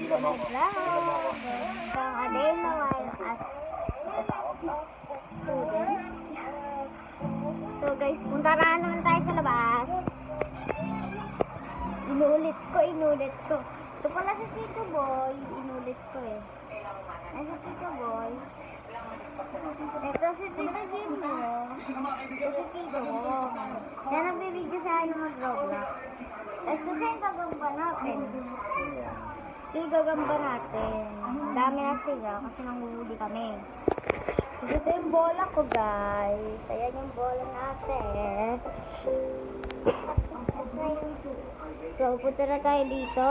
to my vlog. From a day in my life as student. So guys, punta na naman tayo sa labas. Inulit ko. Ito pala si Tito Boy. Inulit ko eh. Ay, si Tito Boy. Ito si Tito Jimbo. Ito si Tito Wong. Yan nagbibigyo sa akin ng mag-Roblox. Tapos kasi yung gagamba natin. Yung gagamba natin. Dami na sila kasi nanguhuli kami. Kasi ito yung bola ko guys. Ayan yung bola natin. So, punta na tayo dito.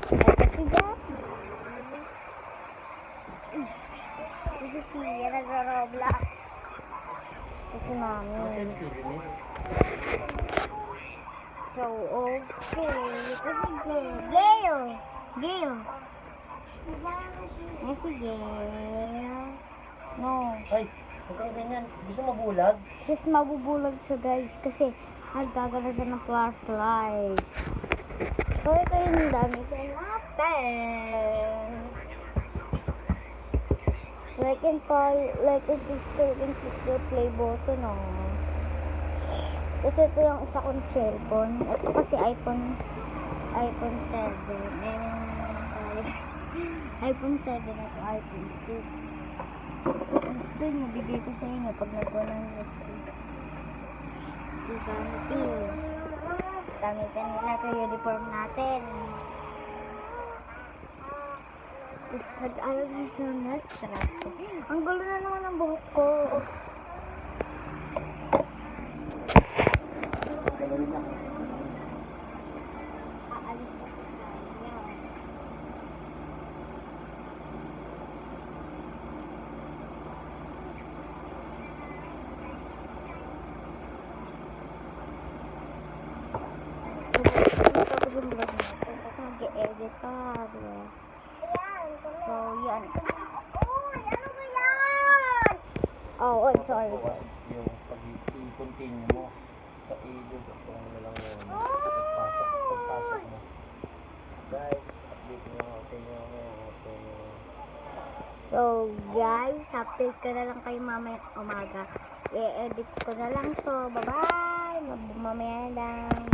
Ito si Jack. Kasi siya nag-Roblox. Kasi mami. So, okay. Ito si Gail. Gail. Ito si Gail. No. Ay, huwag kang ganyan. Gusto mabulag? Yes, mabubulag siya guys. Kasi nagkagala siya ng flashlight. So, ito yung dami siya natin. Like and subscribe and click the play button, oh. Kasi ito yung isa kong cellphone. Ito kasi iPhone 7. iPhone 7 at iPhone 6. Gusto nyo, bigay ko sa inyo pag nag-100. Gamitin nila ito yung uniform natin. Tapos nag-aral siya na stress. Ang gulo na naman ang buhok ko. Aalis na po tayo. Tapos yung vlog natin. Tapos mag-e-edit pa. Diba? So, yan. Uy! Ano ba yan? Oh, sorry. Yung pag-continue mo sa edit at kung ano lang yun. Pagpasok mo. Guys, update nyo ako sa inyo. So, guys, update ko na lang kayo mamaya umaga. I-edit ko na lang to. Bye-bye! Mamaya lang.